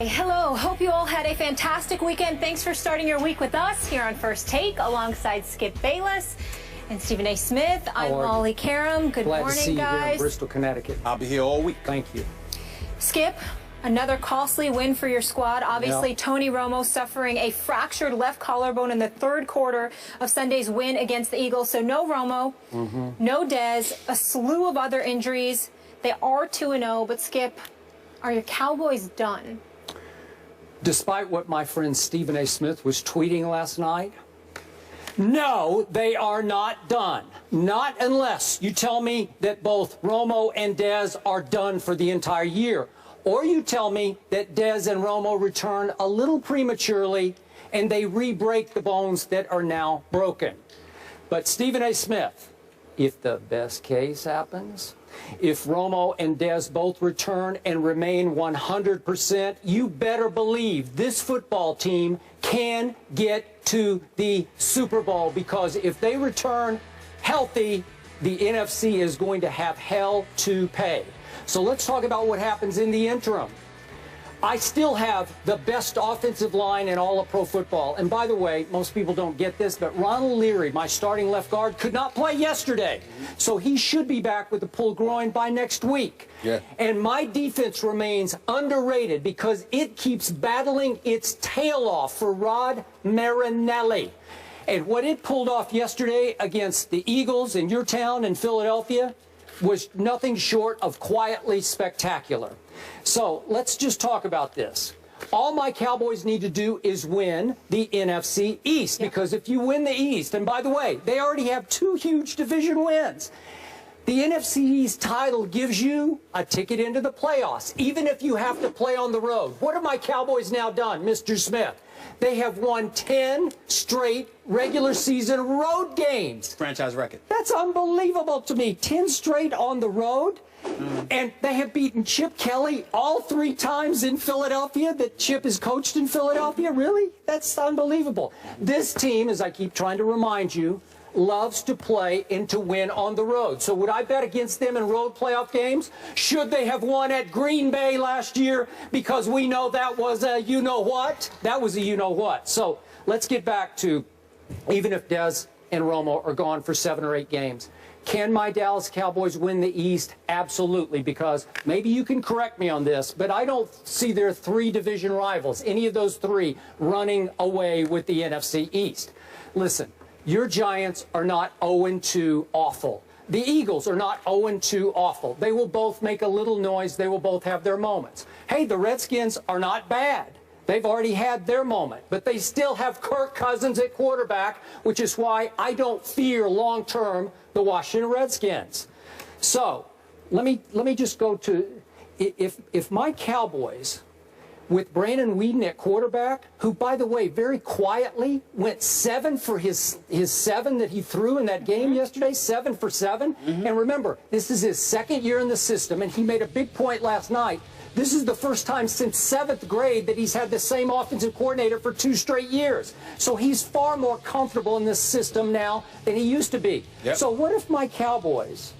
Hello, hope you all had a fantastic weekend. Thanks for starting your week with us here on First Take alongside Skip Bayless and Stephen A. Smith. I'm Molly Karam. Good morning, Glad to see you guys. here in Bristol, Connecticut. I'll be here all week. Thank you. Skip, another costly win for your squad. Obviously, Yep. Tony Romo suffering a fractured left collarbone in the third quarter of Sunday's win against the Eagles. So no Romo, no Dez, a slew of other injuries. They are 2-0, but Skip, are your Cowboys done? Despite what my friend Stephen A. Smith was tweeting last night, no, they are not done. Not unless you tell me that both Romo and Dez are done for the entire year. Or you tell me that Dez and Romo return a little prematurely and they re-break the bones that are now broken. But Stephen A. Smith, if the best case happens, if Romo and Dez both return and remain 100%, you better believe this football team can get to the Super Bowl, because if they return healthy, the NFC is going to have hell to pay. So let's talk about what happens in the interim. I still have the best offensive line in all of pro football. And by the way, most people don't get this, but Ronald Leary, my starting left guard, could not play yesterday. So he should be back with a pulled groin by next week. Yeah. And my defense remains underrated because it keeps battling its tail off for Rod Marinelli. And what it pulled off yesterday against the Eagles in your town in Philadelphia was nothing short of quietly spectacular. So let's just talk about this. All my Cowboys need to do is win the NFC East, because if you win the East, and by the way, they already have 2 huge division wins. The NFC East title gives you a ticket into the playoffs, even if you have to play on the road. What have my Cowboys now done, Mr. Smith? They have won 10 straight regular season road games. Franchise record. That's unbelievable to me. 10 straight on the road. And they have beaten Chip Kelly all 3 times in Philadelphia that Chip has coached in Philadelphia. Really? That's unbelievable. This team, as I keep trying to remind you, loves to play and to win on the road. So would I bet against them in road playoff games? Should they have won at Green Bay last year? Because we know that was a you-know-what. That was a you-know-what. So let's get back to, even if Dez and Romo are gone for 7 or 8 games, can my Dallas Cowboys win the East? Absolutely, because maybe you can correct me on this, but I don't see their 3 division rivals, any of those 3, running away with the NFC East. Listen, your Giants are not 0-2 awful. The Eagles are not 0-2 awful. They will both make a little noise. They will both have their moments. Hey, the Redskins are not bad. They've already had their moment, but they still have Kirk Cousins at quarterback, which is why I don't fear long-term the Washington Redskins. So let me just go to, if my Cowboys, with Brandon Weeden at quarterback, who, by the way, very quietly went 7 for his 7 that he threw in that game yesterday, 7 for 7. And remember, this is his 2nd year in the system, and he made a big point last night. This is the first time since 7th grade that he's had the same offensive coordinator for 2 straight years. So he's far more comfortable in this system now than he used to be. Yep. So what if my Cowboys,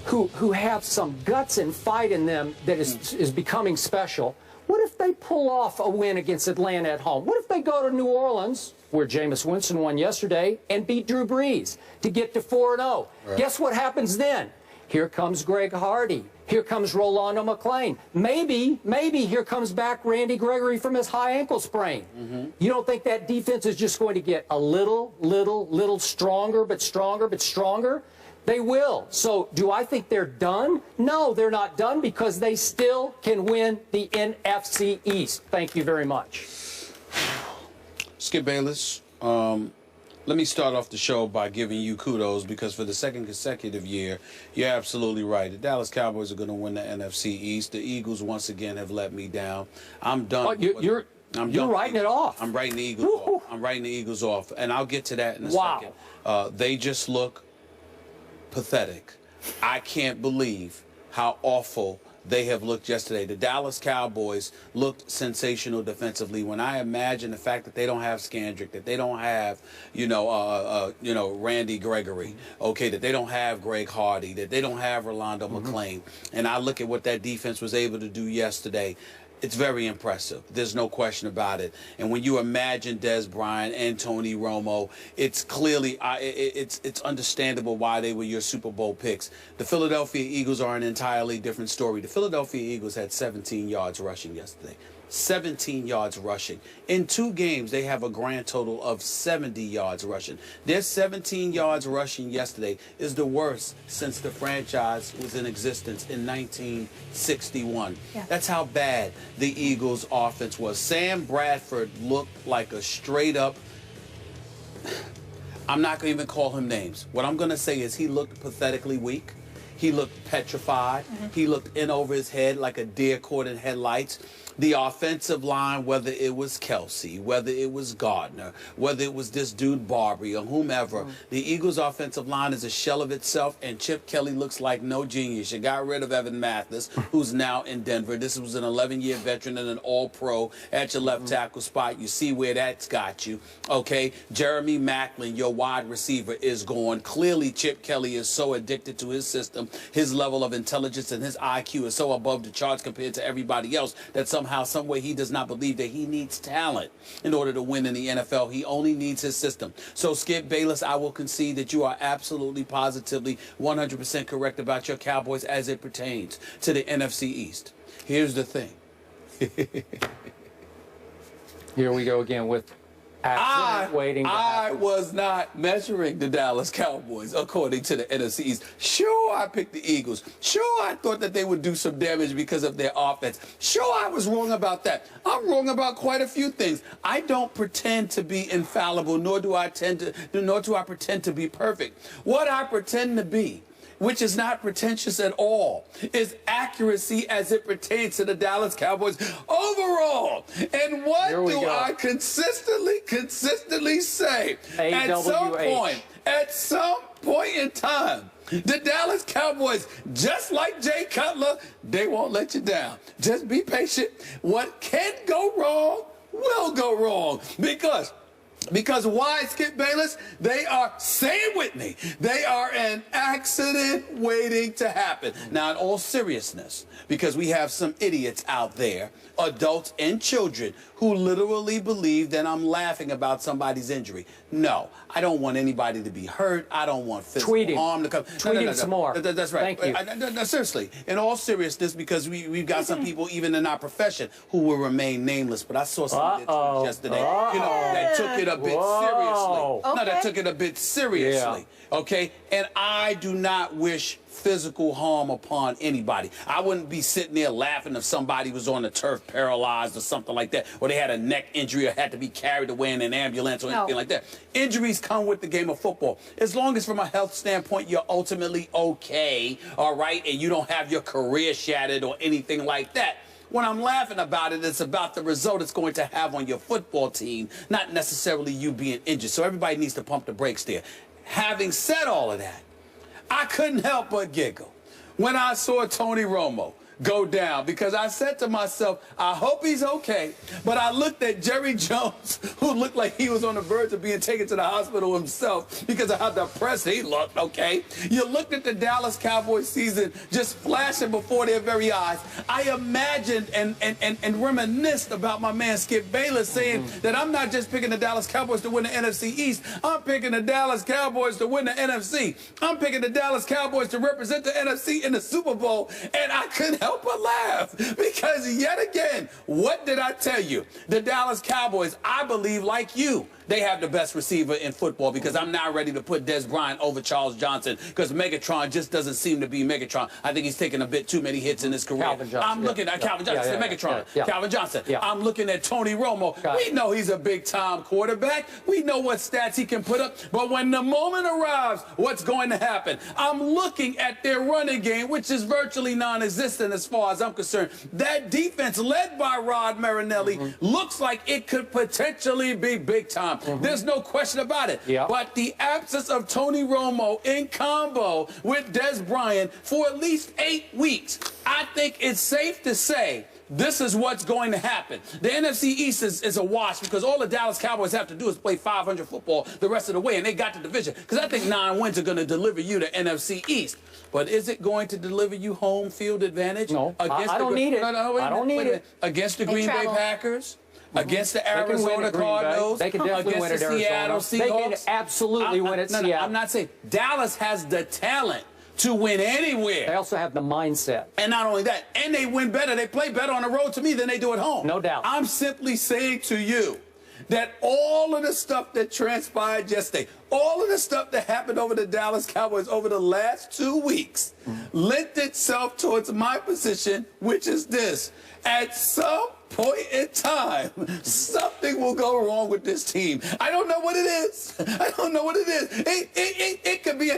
who have some guts and fight in them that is becoming special, what if they pull off a win against Atlanta at home? What if they go to New Orleans, where Jameis Winston won yesterday, and beat Drew Brees to get to 4-0? Right. Guess what happens then? Here comes Greg Hardy. Here comes Rolando McClain. Maybe here comes back Randy Gregory from his high ankle sprain. You don't think that defense is just going to get a little stronger, but stronger? They will. So do I think they're done? No, they're not done, because they still can win the NFC East. Thank you very much. Skip Bayless, let me start off the show by giving you kudos, because for the 2nd consecutive year, you're absolutely right. The Dallas Cowboys are going to win the NFC East. The Eagles, once again, have let me down. I'm done. Oh, you're writing it off. I'm writing the Eagles off. I'm writing the Eagles off, and I'll get to that in a second. They just look pathetic. I can't believe how awful they have looked yesterday. The Dallas Cowboys looked sensational defensively. When I imagine the fact that they don't have Scandrick, that they don't have, Randy Gregory, okay, that they don't have Greg Hardy, that they don't have Rolando McClain, and I look at what that defense was able to do yesterday, It's very impressive. There's no question about it. And when you imagine Des Bryant and Tony Romo, it's clearly it's understandable why they were your Super Bowl picks. The Philadelphia Eagles are an entirely different story. The Philadelphia Eagles had 17 yards rushing yesterday. 17 yards rushing. In 2 games, they have a grand total of 70 yards rushing. Their 17 yards rushing yesterday is the worst since the franchise was in existence in 1961. Yeah. That's how bad the Eagles' offense was. Sam Bradford looked like a straight-up... I'm not going to even call him names. What I'm going to say is he looked pathetically weak. He looked petrified. He looked in over his head like a deer caught in headlights. The offensive line, whether it was Kelsey, whether it was Gardner, whether it was this dude Barbary or whomever, the Eagles' offensive line is a shell of itself, and Chip Kelly looks like no genius. You got rid of Evan Mathis, who's now in Denver. This was an 11-year veteran and an all-pro at your left tackle spot. You see where that's got you. Okay, Jeremy Maclin, your wide receiver, is gone. Clearly, Chip Kelly is so addicted to his system. His level of intelligence and his IQ is so above the charts compared to everybody else that somehow, some way, he does not believe that he needs talent in order to win in the NFL. He only needs his system. So, Skip Bayless, I will concede that you are absolutely, positively, 100% correct about your Cowboys as it pertains to the NFC East. Here's the thing. Here we go again with waiting to I happen. was not measuring the Dallas Cowboys according to the NFC East. Sure, I picked the Eagles. Sure, I thought that they would do some damage because of their offense. Sure, I was wrong about that. I'm wrong about quite a few things. I don't pretend to be infallible, nor do I pretend to be perfect. What I pretend to be, which is not pretentious at all, is accuracy as it pertains to the Dallas Cowboys overall. And what do I consistently say? At some point in time, the Dallas Cowboys, just like Jay Cutler, they won't let you down. Just be patient. What can go wrong will go wrong. Because why, Skip Bayless? They are, say it with me, they are an accident waiting to happen. Now, in all seriousness, because we have some idiots out there, adults and children, who literally believe that I'm laughing about somebody's injury. No, I don't want anybody to be hurt. I don't want physical harm to come. Tweeting some more. That's right. Thank you. No, seriously, in all seriousness, because we've got some people even in our profession who will remain nameless. But I saw something yesterday, that took it a bit seriously. Okay. No, that took it a bit seriously. Yeah. Okay, and I do not wish physical harm upon anybody. I wouldn't be sitting there laughing if somebody was on the turf paralyzed or something like that, or they had a neck injury or had to be carried away in an ambulance or anything like that. Injuries come with the game of football. As long as from a health standpoint you're ultimately okay, all right, and you don't have your career shattered or anything like that. When I'm laughing about it, it's about the result it's going to have on your football team, not necessarily you being injured. So everybody needs to pump the brakes there. Having said all of that, I couldn't help but giggle when I saw Tony Romo go down, because I said to myself, I hope he's okay. But I looked at Jerry Jones, who looked like he was on the verge of being taken to the hospital himself because of how depressed he looked, okay? You looked at the Dallas Cowboys season just flashing before their very eyes. I imagined and reminisced about my man Skip Bayless saying that I'm not just picking the Dallas Cowboys to win the NFC East. I'm picking the Dallas Cowboys to win the NFC. I'm picking the Dallas Cowboys to represent the NFC in the Super Bowl. And I couldn't help but laugh, because yet again, what did I tell you? The Dallas Cowboys, I believe, like you, they have the best receiver in football, because I'm not ready to put Des Bryant over Charles Johnson, because Megatron just doesn't seem to be Megatron. I think he's taken a bit too many hits in his career. Calvin Johnson. I'm looking at Calvin Johnson, Megatron. Calvin Johnson. I'm looking at Tony Romo. We know he's a big-time quarterback. We know what stats he can put up. But when the moment arrives, what's going to happen? I'm looking at their running game, which is virtually non-existent as far as I'm concerned. That defense, led by Rod Marinelli, looks like it could potentially be big time. There's no question about it. But the absence of Tony Romo in combo with Des Bryant for at least 8 weeks, I think it's safe to say this is what's going to happen. The NFC East is a wash because all the Dallas Cowboys have to do is play 500 football the rest of the way, and they got the division. Because I think 9 wins are going to deliver you the NFC East. But is it going to deliver you home field advantage? No, I don't need it. I don't need it. Against the Green Bay Packers? Against the Arizona Cardinals? They can definitely win at Arizona. Seattle Seahawks? They can absolutely win at Seattle. I'm not saying. Dallas has the talent to win anywhere. They also have the mindset. And not only that, and they win better. They play better on the road to me than they do at home. No doubt. I'm simply saying to you that all of the stuff that transpired yesterday, all of the stuff that happened over the Dallas Cowboys over the last 2 weeks lent itself towards my position, which is this. At some point in time, something will go wrong with this team. I don't know what it is. I don't know what it is. It could be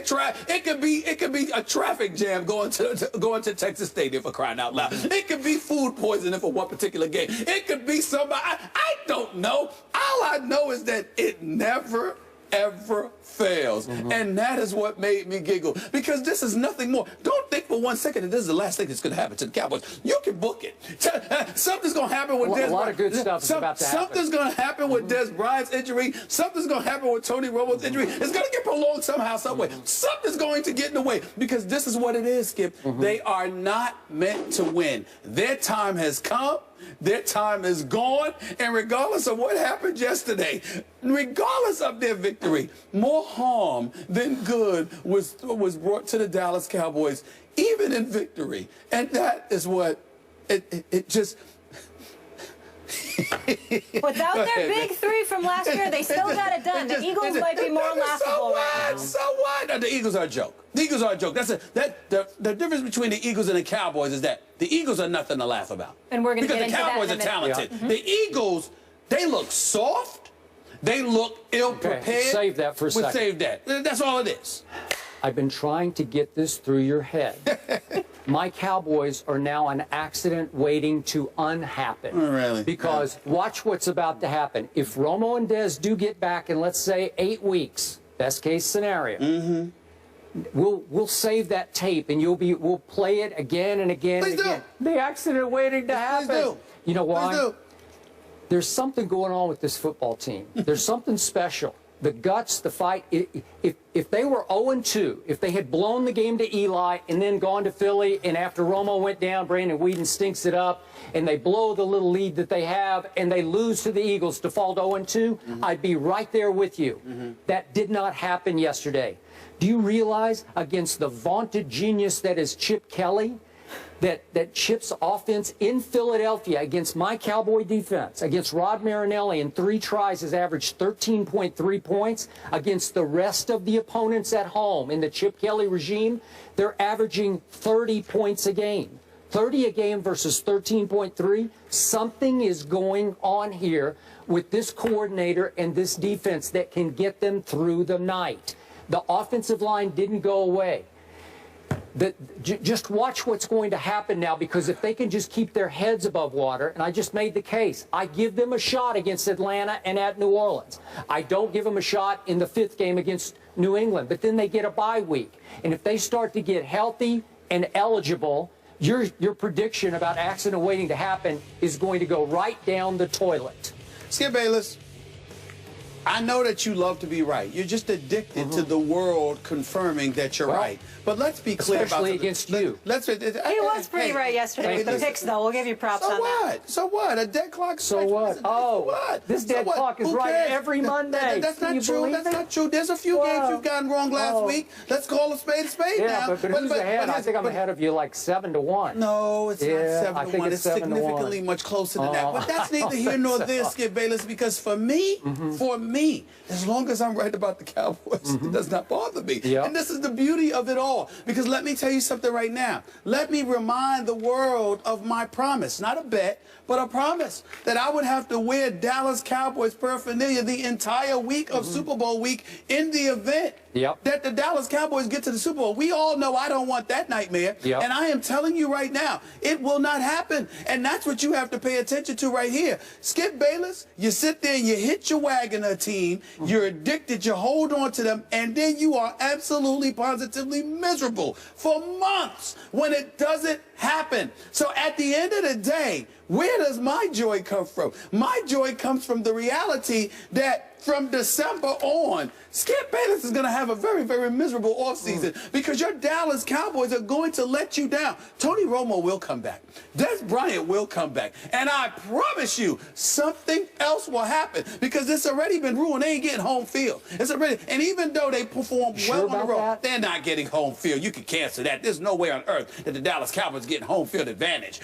a traffic jam going to Texas Stadium, for crying out loud. It could be food poisoning for one particular game. It could be somebody. I don't know. All I know is that it never ever fails. And that is what made me giggle, because this is nothing more. Don't think for 1 second that this is the last thing that's going to happen to the Cowboys. You can book it. Something's going to happen with Dez. A lot of good stuff is about to happen. Something's going to happen with Dez Bryant's injury. Something's going to happen with Tony Romo's injury. It's going to get prolonged somehow, some way. Something's going to get in the way, because this is what it is, Skip. They are not meant to win. Their time has come. Their time is gone, and regardless of what happened yesterday, regardless of their victory, more harm than good was brought to the Dallas Cowboys, even in victory. And that is what it just... Without their big 3 from last year, they still got it done. The Eagles might be more laughable right now. So what? The Eagles are a joke. The Eagles are a joke. The difference between the Eagles and the Cowboys is that the Eagles are nothing to laugh about. And we're going to get into that because the Cowboys are talented. The Eagles, they look soft. They look ill-prepared. Okay, save that for a second. Save that. That's all it is. I've been trying to get this through your head. My Cowboys are now an accident waiting to unhappen. Oh, really? Because watch what's about to happen. If Romo and Dez do get back in, let's say, 8 weeks, best case scenario, we'll save that tape and we'll play it again and again and again. The accident waiting to happen. Please do. You know why? Please do. There's something going on with this football team. There's something special. The guts, the fight. If they were 0-2, if they had blown the game to Eli and then gone to Philly, and after Romo went down, Brandon Weeden stinks it up, and they blow the little lead that they have, and they lose to the Eagles to fall to 0-2, I'd be right there with you. That did not happen yesterday. Do you realize, against the vaunted genius that is Chip Kelly, that Chip's offense in Philadelphia against my Cowboy defense, against Rod Marinelli in 3 tries has averaged 13.3 points. Against the rest of the opponents at home in the Chip Kelly regime, they're averaging 30 points a game. 30 a game versus 13.3. Something is going on here with this coordinator and this defense that can get them through the night. The offensive line didn't go away. Just watch what's going to happen now, because if they can just keep their heads above water, and I just made the case, I give them a shot against Atlanta and at New Orleans. I don't give them a shot in the 5th game against New England, but then they get a bye week. And if they start to get healthy and eligible, your prediction about accident waiting to happen is going to go right down the toilet. Skip Bayless, I know that you love to be right. You're just addicted to the world confirming that you're right. But let's be clear about especially against you. He was pretty right yesterday with the picks, though. We'll give you props on that. So what? A dead clock. So what? Oh, what? This dead clock is right every Monday. That's not true. That's not true. There's a few games you've gotten wrong last week. Let's call a spade yeah, now. but who's ahead? I think I'm ahead of you like 7-1. No, it's not 7-1. It's 7-1. significantly much closer than that. But that's neither here nor there, Skip Bayless, because for me, as long as I'm right about the Cowboys, it does not bother me. And this is the beauty of it all. Because let me tell you something right now. Let me remind the world of my promise. Not a bet, but a promise that I would have to wear Dallas Cowboys paraphernalia the entire week of Super Bowl week in the event that the Dallas Cowboys get to the Super Bowl. We all know I don't want that nightmare. And I am telling you right now, it will not happen. And that's what you have to pay attention to right here. Skip Bayless, you sit there and you hit your wagon a team. You're addicted. You hold on to them. And then you are absolutely, positively miserable for months when it doesn't happen. So at the end of the day, where does my joy come from? My joy comes from the reality that from December on, Skip Bayless is going to have a very, very miserable offseason because your Dallas Cowboys are going to let you down. Tony Romo will come back. Des Bryant will come back. And I promise you, something else will happen because it's already been ruined. They ain't getting home field. It's already, and even though they perform well on the road, they're not getting home field. You can cancel that. There's no way on earth that the Dallas Cowboys getting home field advantage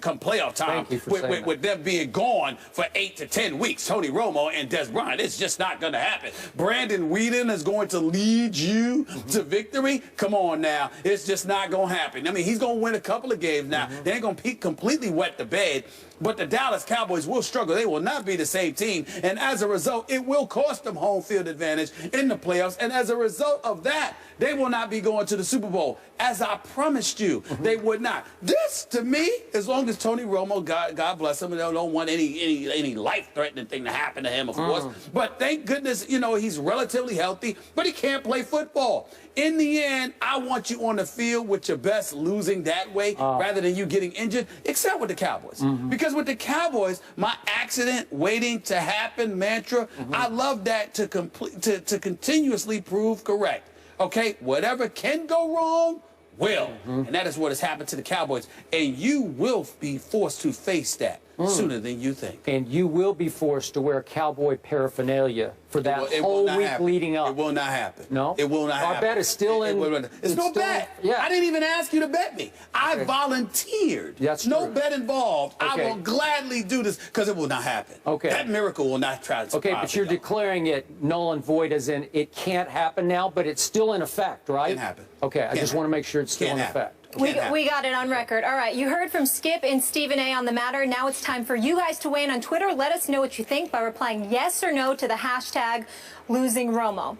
come playoff time with them being gone for 8 to 10 weeks. Tony Romo and Des Bryant. It's just not going to happen. Brandon Whedon is going to lead you to victory. Come on now. It's just not going to happen. I mean, he's going to win a couple of games now. They ain't going to completely wet the bed. But the Dallas Cowboys will struggle. They will not be the same team. And as a result, it will cost them home field advantage in the playoffs. And as a result of that, they will not be going to the Super Bowl. As I promised you, they would not. This, to me, as long as Tony Romo, God bless him, they don't want any life-threatening thing to happen to him, of course. But thank goodness, you know, he's relatively healthy, but he can't play football. In the end, I want you on the field with your best losing that way rather than you getting injured, except with the Cowboys. Because with the Cowboys, my accident waiting to happen mantra, I love that to continuously prove correct. Okay, whatever can go wrong will. And that is what has happened to the Cowboys. And you will be forced to face that sooner than you think. And you will be forced to wear Cowboy paraphernalia for that whole week leading up. It will not happen. No? It will not happen. Our bet is still in. It's no bet. Yeah. I didn't even ask you to bet me. I volunteered. That's no true. bet involved. Okay. I will gladly do this because it will not happen. Okay. That miracle will not try to surprise Okay, but you're you. declaring it null and void as in it can't happen now, but it's still in effect, right? Can't happen. Okay, I just want to make sure it's still in effect. We got it on record. All right, you heard from Skip and Stephen A. on the matter. Now it's time for you guys to weigh in on Twitter. Let us know what you think by replying yes or no to the hashtag LosingRomo.